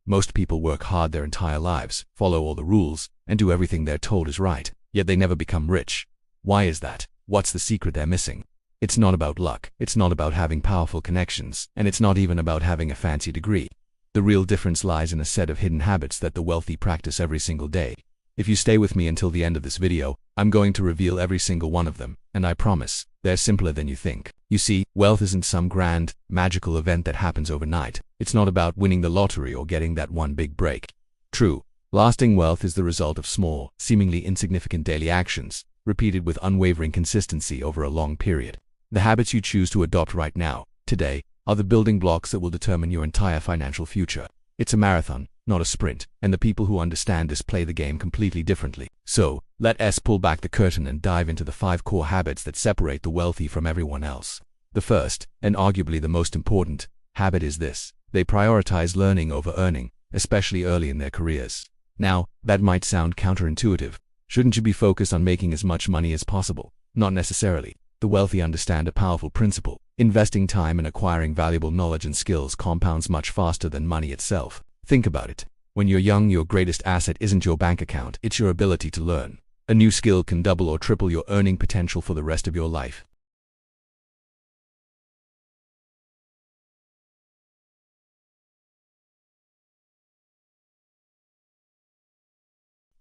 Most people work hard their entire lives, follow all the rules, and do everything they're told is right, yet they never become rich. Why is that? What's the secret they're missing? It's not about luck, it's not about having powerful connections, and it's not even about having a fancy degree. The real difference lies in a set of hidden habits that the wealthy practice every single day. If you stay with me until the end of this video, I'm going to reveal every single one of them, and I promise, they're simpler than you think. You see, wealth isn't some grand, magical event that happens overnight. It's not about winning the lottery or getting that one big break. True, lasting wealth is the result of small, seemingly insignificant daily actions, repeated with unwavering consistency over a long period. The habits you choose to adopt right now, today, are the building blocks that will determine your entire financial future. It's a marathon, not a sprint, and the people who understand this play the game completely differently. So, let us pull back the curtain and dive into the 5 core habits that separate the wealthy from everyone else. The first, and arguably the most important, habit is this: they prioritize learning over earning, especially early in their careers. Now, that might sound counterintuitive. Shouldn't you be focused on making as much money as possible? Not necessarily. The wealthy understand a powerful principle. Investing time in acquiring valuable knowledge and skills compounds much faster than money itself. Think about it. When you're young, your greatest asset isn't your bank account, it's your ability to learn. A new skill can double or triple your earning potential for the rest of your life.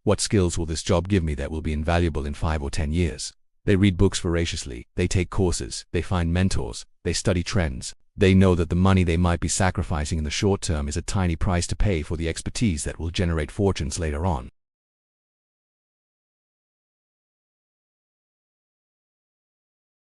What skills will this job give me that will be invaluable in 5 or 10 years? They read books voraciously, they take courses, they find mentors, they study trends. They know that the money they might be sacrificing in the short term is a tiny price to pay for the expertise that will generate fortunes later on.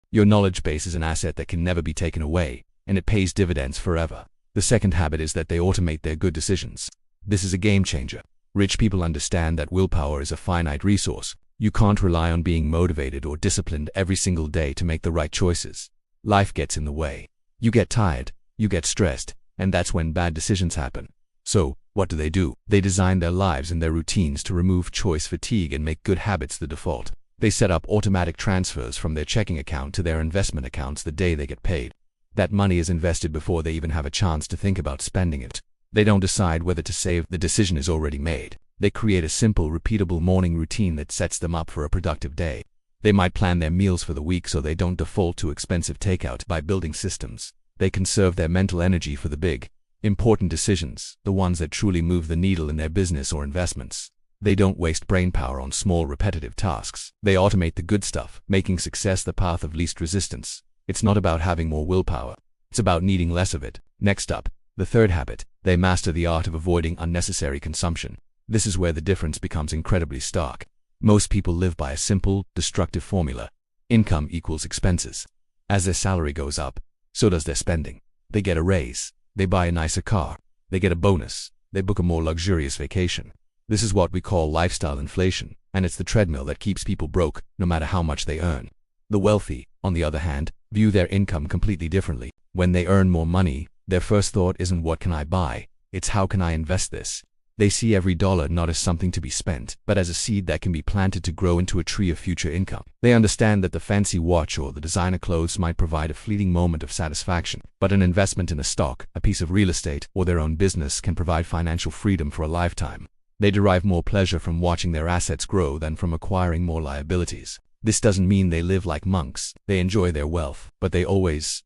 Your knowledge base is an asset that can never be taken away, and it pays dividends forever. The second habit is that they automate their good decisions. This is a game changer. Rich people understand that willpower is a finite resource. You can't rely on being motivated or disciplined every single day to make the right choices. Life gets in the way. You get tired, you get stressed, and that's when bad decisions happen. So, what do? They design their lives and their routines to remove choice fatigue and make good habits the default. They set up automatic transfers from their checking account to their investment accounts the day they get paid. That money is invested before they even have a chance to think about spending it. They don't decide whether to save, the decision is already made. They create a simple, repeatable morning routine that sets them up for a productive day. They might plan their meals for the week so they don't default to expensive takeout. By building systems, they conserve their mental energy for the big, important decisions, the ones that truly move the needle in their business or investments. They don't waste brainpower on small, repetitive tasks. They automate the good stuff, making success the path of least resistance. It's not about having more willpower. It's about needing less of it. Next up, the third habit. They master the art of avoiding unnecessary consumption. This is where the difference becomes incredibly stark. Most people live by a simple, destructive formula. Income equals expenses. As their salary goes up, so does their spending. They get a raise, they buy a nicer car, they get a bonus, they book a more luxurious vacation. This is what we call lifestyle inflation, and it's the treadmill that keeps people broke, no matter how much they earn. The wealthy, on the other hand, view their income completely differently. When they earn more money, their first thought isn't what can I buy, it's how can I invest this. They see every dollar not as something to be spent, but as a seed that can be planted to grow into a tree of future income. They understand that the fancy watch or the designer clothes might provide a fleeting moment of satisfaction, but an investment in a stock, a piece of real estate, or their own business can provide financial freedom for a lifetime. They derive more pleasure from watching their assets grow than from acquiring more liabilities. This doesn't mean they live like monks. They enjoy their wealth, but they always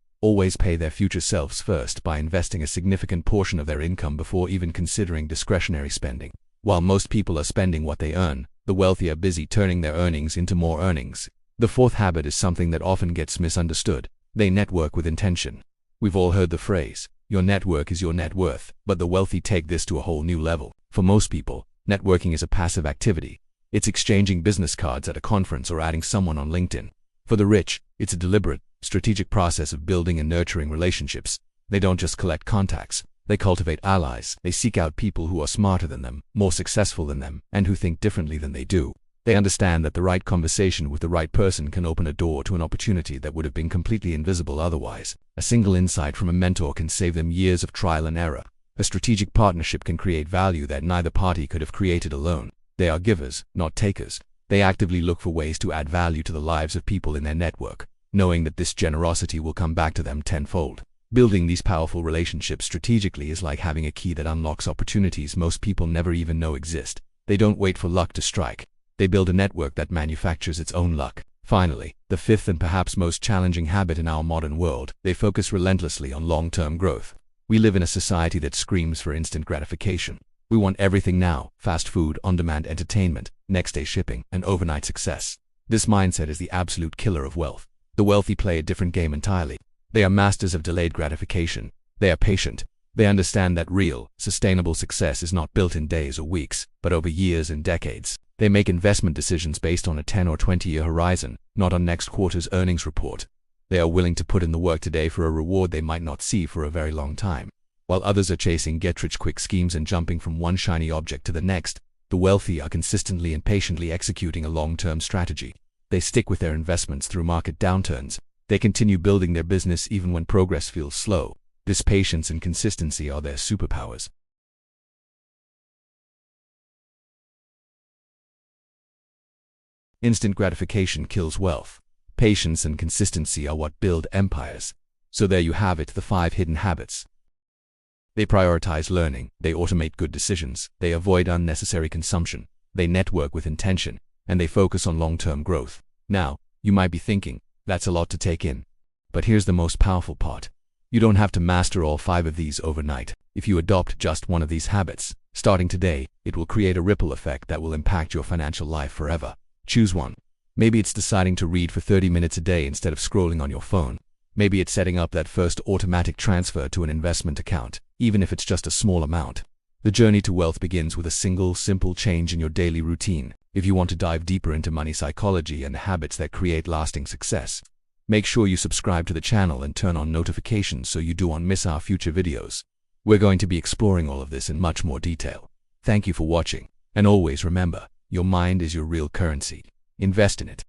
pay their future selves first by investing a significant portion of their income before even considering discretionary spending. While most people are spending what they earn, the wealthy are busy turning their earnings into more earnings. The fourth habit is something that often gets misunderstood. They network with intention. We've all heard the phrase, your network is your net worth, but the wealthy take this to a whole new level. For most people, networking is a passive activity. It's exchanging business cards at a conference or adding someone on LinkedIn. For the rich, it's a deliberate, strategic process of building and nurturing relationships. They don't just collect contacts, they cultivate allies. They seek out people who are smarter than them, more successful than them, and who think differently than they do. They understand that the right conversation with the right person can open a door to an opportunity that would have been completely invisible otherwise. A single insight from a mentor can save them years of trial and error. A strategic partnership can create value that neither party could have created alone. They are givers, not takers. They actively look for ways to add value to the lives of people in their network, knowing that this generosity will come back to them tenfold. Building these powerful relationships strategically is like having a key that unlocks opportunities most people never even know exist. They don't wait for luck to strike. They build a network that manufactures its own luck. Finally, the fifth and perhaps most challenging habit in our modern world, they focus relentlessly on long-term growth. We live in a society that screams for instant gratification. We want everything now: fast food, on-demand entertainment, next-day shipping, and overnight success. This mindset is the absolute killer of wealth. The wealthy play a different game entirely. They are masters of delayed gratification. They are patient. They understand that real, sustainable success is not built in days or weeks, but over years and decades. They make investment decisions based on a 10 or 20-year horizon, not on next quarter's earnings report. They are willing to put in the work today for a reward they might not see for a very long time. While others are chasing get-rich-quick schemes and jumping from one shiny object to the next, the wealthy are consistently and patiently executing a long-term strategy. They stick with their investments through market downturns. They continue building their business even when progress feels slow. This patience and consistency are their superpowers. Instant gratification kills wealth. Patience and consistency are what build empires. So there you have it, the 5 hidden habits. They prioritize learning, they automate good decisions, they avoid unnecessary consumption, they network with intention, and they focus on long-term growth. Now, you might be thinking, that's a lot to take in. But here's the most powerful part. You don't have to master all 5 of these overnight. If you adopt just one of these habits, starting today, it will create a ripple effect that will impact your financial life forever. Choose one. Maybe it's deciding to read for 30 minutes a day instead of scrolling on your phone. Maybe it's setting up that first automatic transfer to an investment account, even if it's just a small amount. The journey to wealth begins with a single, simple change in your daily routine. If you want to dive deeper into money psychology and the habits that create lasting success, make sure you subscribe to the channel and turn on notifications so you don't miss our future videos. We're going to be exploring all of this in much more detail. Thank you for watching, and always remember, your mind is your real currency. Invest in it.